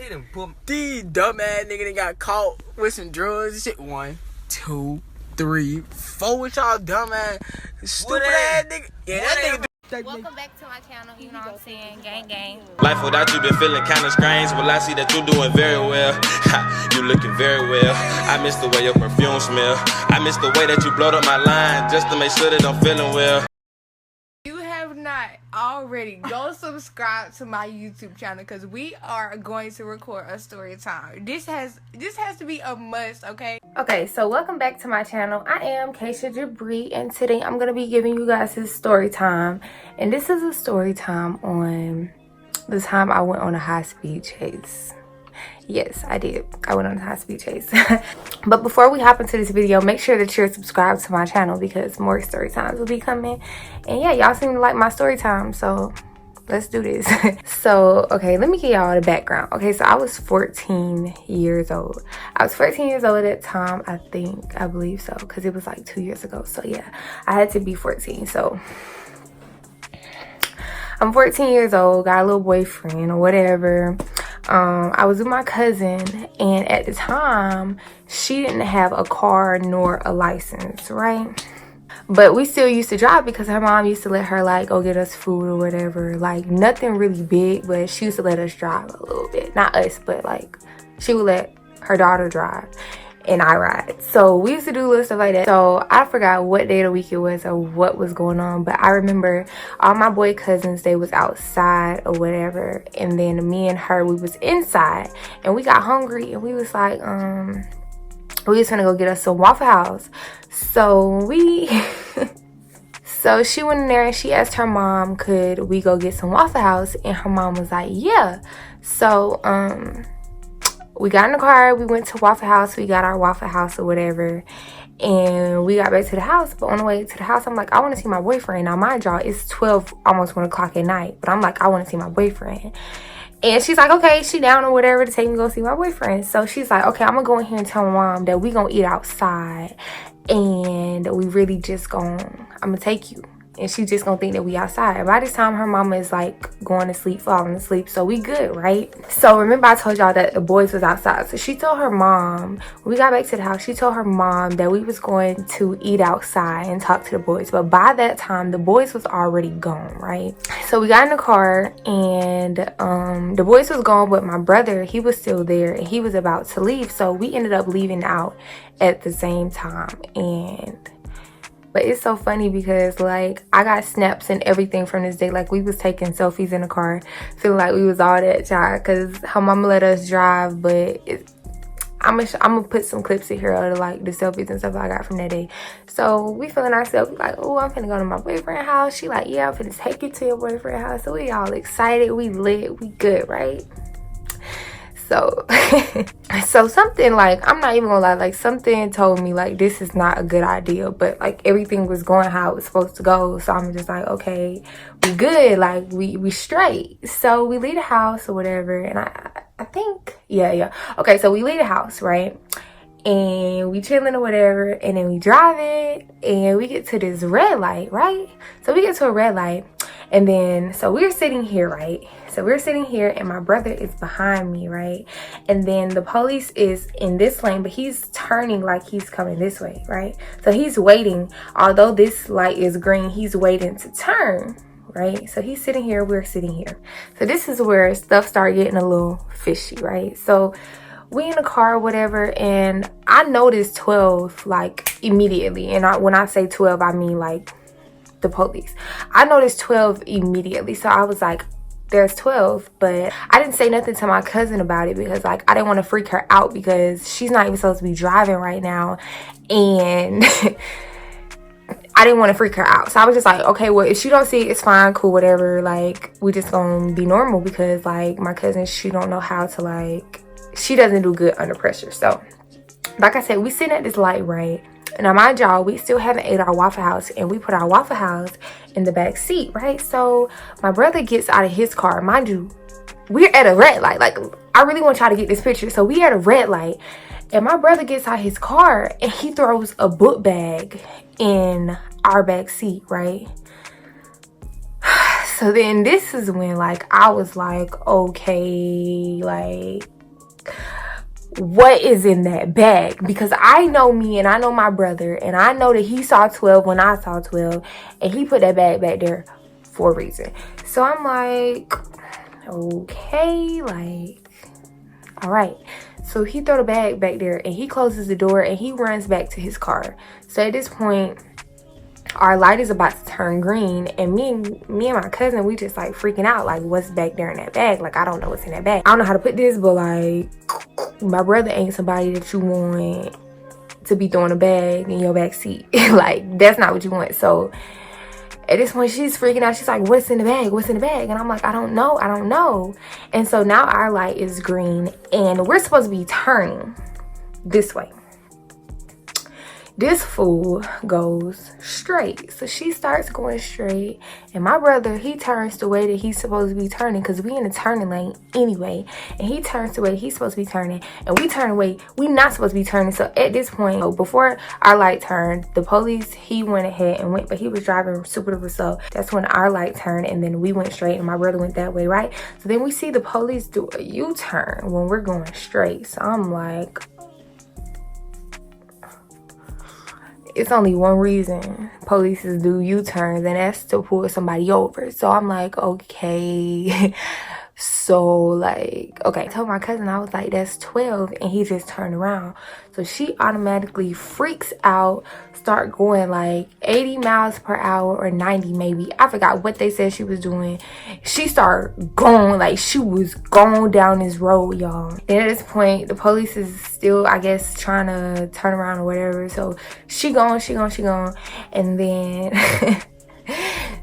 He done put These dumbass nigga that got caught with some drugs and shit. 1, 2, 3, 4 with y'all dumbass stupid ass nigga. Yeah, that nigga. Welcome back to my channel, you know what I'm saying, gang gang. Life without you been feeling kinda strange. Well, I see that you doing very well. You looking very well. I miss the way your perfume smell. I miss the way that you blowed up my line just to make sure that I'm feeling well. You have not already, go subscribe to my YouTube channel because we are going to record a story time. This has to be a must, okay? Okay, so welcome back to my channel. I am kashiajabre, and today I'm gonna be giving you guys this story time. And this is a story time on the time I went on a high-speed chase. Yes, I did. I went on a high-speed chase. But before we hop into this video, make sure that you're subscribed to my channel because more story times will be coming. And yeah, y'all seem to like my story time, so let's do this. So, okay, let me give y'all the background. Okay, so I was 14 years old. I was 14 years old at that time, I believe so, because it was like 2 years ago. So yeah, I had to be 14. So I'm 14 years old, got a little boyfriend or whatever. I was with my cousin, and at the time she didn't have a car nor a license, right? But we still used to drive because her mom used to let her like go get us food or whatever. Like nothing really big, but she used to let us drive a little bit. Not us, but like she would let her daughter drive and I ride. So we used to do little stuff like that. So I forgot what day of the week it was or what was going on, but I remember all my boy cousins, they was outside or whatever, and then me and her, we was inside, and we got hungry, and we was like we was gonna go get us some Waffle House. So so she went in there and she asked her mom, could we go get some Waffle House? And her mom was like, yeah. So we got in the car, we went to Waffle House, we got our Waffle House or whatever, and we got back to the house. But on the way to the house, I'm like, I want to see my boyfriend. Now mind y'all, it's 12, almost 1 o'clock at night, but I'm like, I want to see my boyfriend. And she's like, okay, she down or whatever to take me to go see my boyfriend. So she's like, okay, I'm gonna go in here and tell my mom that we gonna eat outside, and we really just I'm gonna take you, and she just gonna think that we outside. By this time, her mama is like going to sleep, falling asleep, so we good, right? So remember I told y'all that the boys was outside. So she told her mom, when we got back to the house, she told her mom that we was going to eat outside and talk to the boys. But by that time, the boys was already gone, right? So we got in the car, and the boys was gone, but my brother, he was still there, and he was about to leave. So we ended up leaving out at the same time. But it's so funny because like I got snaps and everything from this day. Like we was taking selfies in the car, feeling like we was all that child because her mama let us drive. But I'm gonna put some clips in here of like the selfies and stuff I got from that day. So we feeling ourselves like, oh, I'm finna go to my boyfriend's house. She like, yeah, I'm finna take you to your boyfriend's house. So we all excited, we lit, we good, right? So so something, like, I'm not even gonna lie, like something told me like this is not a good idea, but like everything was going how it was supposed to go. So I'm just like, okay, we good, like we straight. So we leave the house or whatever, and I think yeah okay, so we leave the house, right? And we chilling or whatever, and then we drive it, and we get to this red light, right? So we get to a red light, and then so we're sitting here, right? So we're sitting here, and my brother is behind me, right? And then the police is in this lane, but he's turning like he's coming this way, right? So he's waiting, although this light is green, he's waiting to turn, right? So he's sitting here, we're sitting here. So this is where stuff started getting a little fishy, right? So we in the car or whatever, and I noticed 12 like immediately. And when I say 12, I mean like the police. I noticed 12 immediately. So I was like, there's 12, but I didn't say nothing to my cousin about it because like I didn't want to freak her out because she's not even supposed to be driving right now, and I didn't want to freak her out. So I was just like, okay, well, if she don't see it, it's fine, cool, whatever. Like we just gonna be normal because like my cousin, she don't know how to like, she doesn't do good under pressure. So like I said, we sitting at this light, right? Now mind y'all, we still haven't ate our Waffle House, and we put our Waffle House in the back seat, right? So my brother gets out of his car. Mind you, we're at a red light. Like I really want y'all to get this picture. So we at a red light, and my brother gets out his car, and he throws a book bag in our back seat, right? So then this is when, like, I was like, okay, like, what is in that bag? Because I know me and I know my brother, and I know that he saw 12 when I saw 12, and he put that bag back there for a reason. So I'm like, okay, like, all right. So he throw the bag back there, and he closes the door, and he runs back to his car. So at this point, our light is about to turn green, and me and my cousin, we just like freaking out, like, what's back there in that bag? Like, I don't know what's in that bag. I don't know how to put this, but like, my brother ain't somebody that you want to be throwing a bag in your back seat. Like, that's not what you want. So at this point, she's freaking out. She's like, what's in the bag? What's in the bag? And I'm like, I don't know. And so now our light is green, and we're supposed to be turning this way. This fool goes straight. So she starts going straight, and my brother, he turns the way that he's supposed to be turning, because we in the turning lane anyway, and he turns the way he's supposed to be turning, and we turn the way we not supposed to be turning. So at this point, before our light turned, the police, he went ahead and went, but he was driving super duper slow. That's when our light turned, and then we went straight, and my brother went that way, right? So then we see the police do a U-turn when we're going straight. So I'm like, it's only one reason police do U-turns, and that's to pull somebody over. So I'm like, okay. So like, okay, I told my cousin, I was like, that's 12, and he just turned around. So she automatically freaks out, start going like 80 miles per hour or 90 maybe. I forgot what they said she was doing. She started going, like, she was going down this road, y'all. Then at this point, the police is still, I guess, trying to turn around or whatever. So she going, and then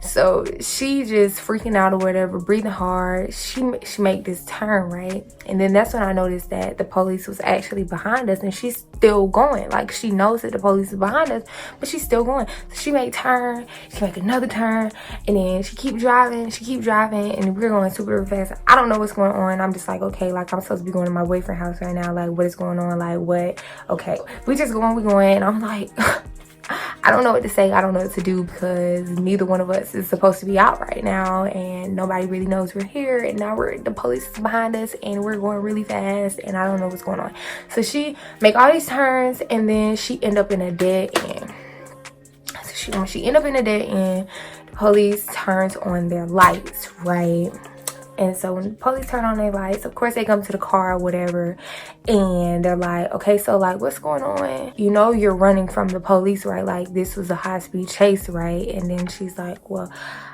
so she just freaking out or whatever, breathing hard. She make this turn, right? And then that's when I noticed that the police was actually behind us, and she's still going. Like, she knows that the police is behind us, but she's still going. So she make turn, she make another turn, and then she keep driving, and we're going super fast. I don't know what's going on. I'm just like, okay, like, I'm supposed to be going to my boyfriend's house right now. Like, what is going on? Like, what? Okay, we going, and I'm like, I don't know what to say. I don't know what to do, because neither one of us is supposed to be out right now, and nobody really knows we're here, and now the police is behind us, and we're going really fast, and I don't know what's going on. So she make all these turns, and then she end up in a dead end. So when she end up in a dead end, the police turns on their lights, right? And so when the police turn on their lights, of course they come to the car or whatever, and they're like, okay, so like, what's going on? You know, you're running from the police, right? Like, this was a high-speed chase, right? And then she's like, well,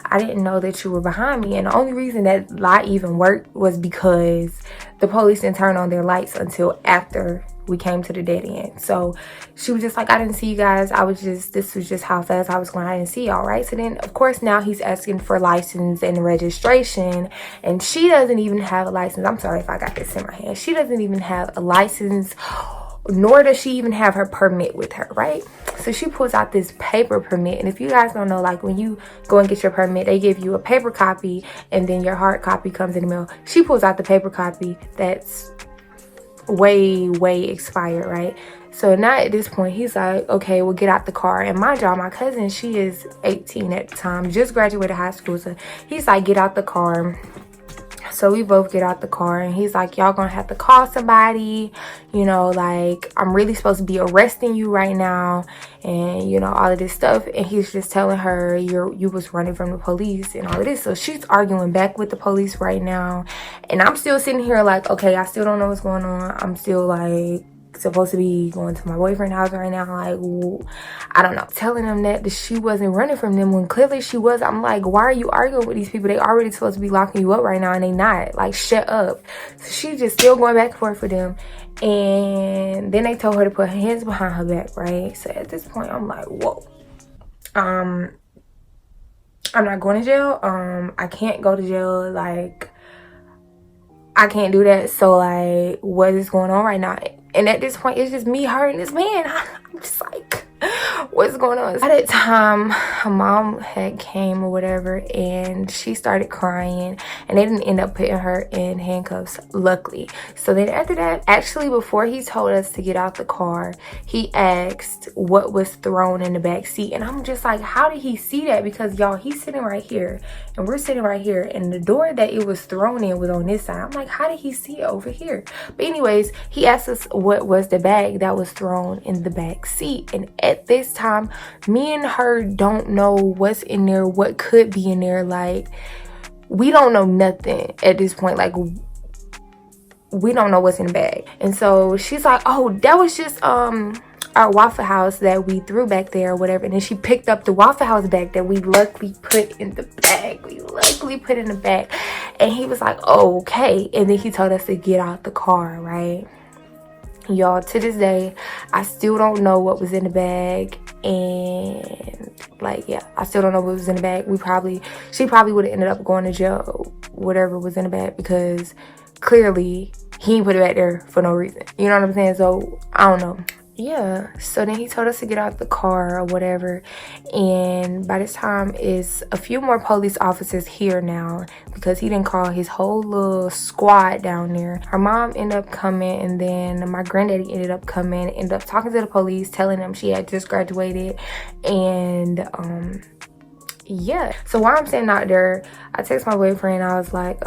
I didn't know that you were behind me. And the only reason that lie even worked was because the police didn't turn on their lights until after we came to the dead end. So she was just like, I didn't see you guys. This was just how fast I was going. I didn't see y'all, right? So then, of course, now he's asking for license and registration, and she doesn't even have a license. I'm sorry if I got this in my hand. She doesn't even have a license, nor does she even have her permit with her, right? So she pulls out this paper permit, and if you guys don't know, like, when you go and get your permit, they give you a paper copy, and then your hard copy comes in the mail. She pulls out the paper copy that's way expired, right? So now at this point, he's like, okay, well, get out the car. And mind y'all, my cousin, she is 18 at the time, just graduated high school. So he's like, get out the car. So we both get out the car, and he's like, y'all gonna have to call somebody, you know, like, I'm really supposed to be arresting you right now, and, you know, all of this stuff. And he's just telling her, you was running from the police and all of this. So she's arguing back with the police right now, and I'm still sitting here like, okay, I still don't know what's going on. I'm still like supposed to be going to my boyfriend's house right now, like, I don't know, telling them that she wasn't running from them when clearly she was. I'm like, why are you arguing with these people? They already supposed to be locking you up right now, and they not. Like, shut up. So she's just still going back and forth with them, and then they told her to put her hands behind her back, right? So at this point, I'm like, whoa, I'm not going to jail. I can't go to jail. Like, I can't do that. So like, what is going on right now? And at this point, it's just me, her, and this man. I'm just like, What's going on? At that time, her mom had came or whatever, and she started crying, and they didn't end up putting her in handcuffs, luckily. So then after that, actually before he told us to get out the car, he asked what was thrown in the back seat, and I'm just like, how did he see that? Because y'all, he's sitting right here and we're sitting right here, and the door that it was thrown in was on this side. I'm like, how did he see it over here? But anyways, he asked us what was the bag that was thrown in the back seat, and at this time, me and her don't know what's in there, what could be in there. Like, we don't know nothing at this point. Like, we don't know what's in the bag. And so she's like, oh, that was just our Waffle House that we threw back there or whatever. And then she picked up the Waffle House bag that we luckily put in the bag. And he was like, oh, okay. And then he told us to get out the car, right? Y'all, to this day, I still don't know what was in the bag. And like, yeah, I still don't know what was in the bag. She probably would have ended up going to jail, whatever was in the bag, because clearly he put it back there for no reason. You know what I'm saying? So I don't know. Yeah, so then he told us to get out the car or whatever, and by this time is a few more police officers here now, because he didn't call his whole little squad down there. Her mom ended up coming, and then my granddaddy ended up coming, ended up talking to the police, telling them she had just graduated. And yeah, so while I'm standing out there, I text my boyfriend. I was like,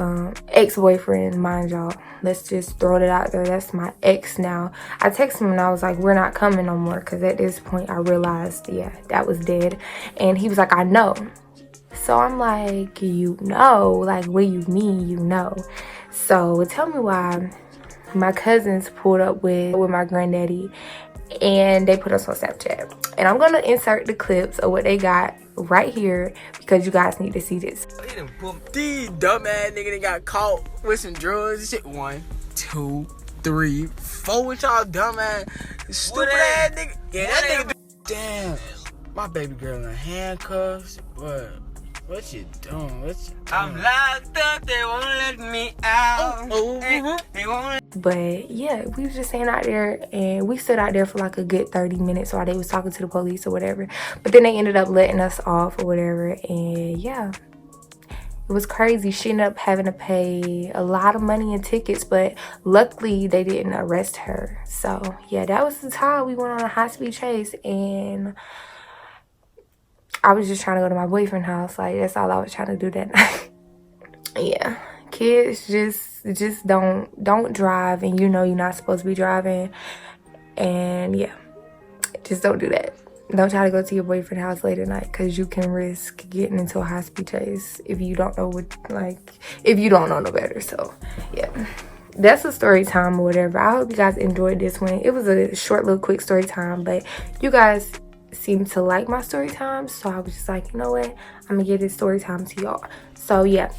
ex-boyfriend, mind y'all, let's just throw it out there, that's my ex now. I texted him and I was like, we're not coming no more, because at this point I realized, yeah, that was dead. And he was like, I know. So I'm like, you know? Like, what do you mean you know? So tell me why my cousins pulled up with my granddaddy, and they put us on Snapchat. And I'm gonna insert the clips of what they got right here, because you guys need to see this. These dumbass nigga got caught with some drugs and shit. 1, 2, 3, 4 with y'all dumbass stupid ass nigga. Yeah, that nigga. Damn, my baby girl in handcuffs. What you doing? I'm locked up, they won't let me out. They won't. But yeah, we was just staying out there, and we stood out there for like a good 30 minutes while they was talking to the police or whatever. But then they ended up letting us off or whatever, and yeah, it was crazy. She ended up having to pay a lot of money in tickets, but luckily they didn't arrest her. So yeah, that was the time we went on a high-speed chase, and I was just trying to go to my boyfriend's house. Like, that's all I was trying to do that night. Yeah, kids, just don't drive, and you know you're not supposed to be driving. And yeah, just don't do that. Don't try to go to your boyfriend's house late at night, because you can risk getting into a high-speed chase if you don't know if you don't know no better. So yeah, that's a story time or whatever. I hope you guys enjoyed this one. It was a short little quick story time, but you guys seem to like my story times, so I was just like, you know what, I'm gonna give this story time to y'all. So yeah,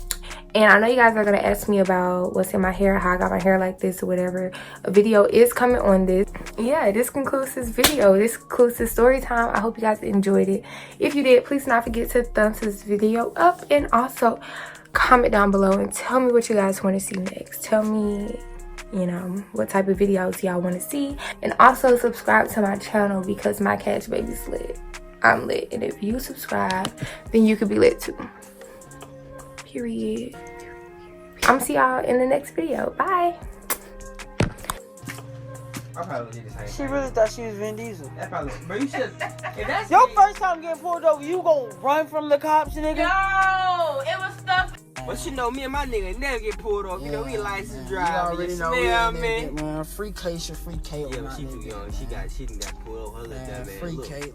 and I know you guys are gonna ask me about what's in my hair, how I got my hair like this or whatever. A video is coming on this. Yeah, this concludes this video. This concludes this story time. I hope you guys enjoyed it. If you did, please not forget to thumbs this video up, and also comment down below and tell me what you guys want to see next. Tell me, you know, what type of videos y'all want to see. And also subscribe to my channel, because my catch baby's lit. I'm lit, and if you subscribe, then you could be lit too. Period. I'm gonna see y'all in the next video. Bye. She really thought she was Vin Diesel. That's probably, but you should. If that's Your first time getting pulled over, you gonna run from the cops, nigga? No, it was stuff. But you know, me and my nigga never get pulled off. You know, we licensed drive. You smell me. Man, free K, free K. Yeah, but she done got pulled over. Free K.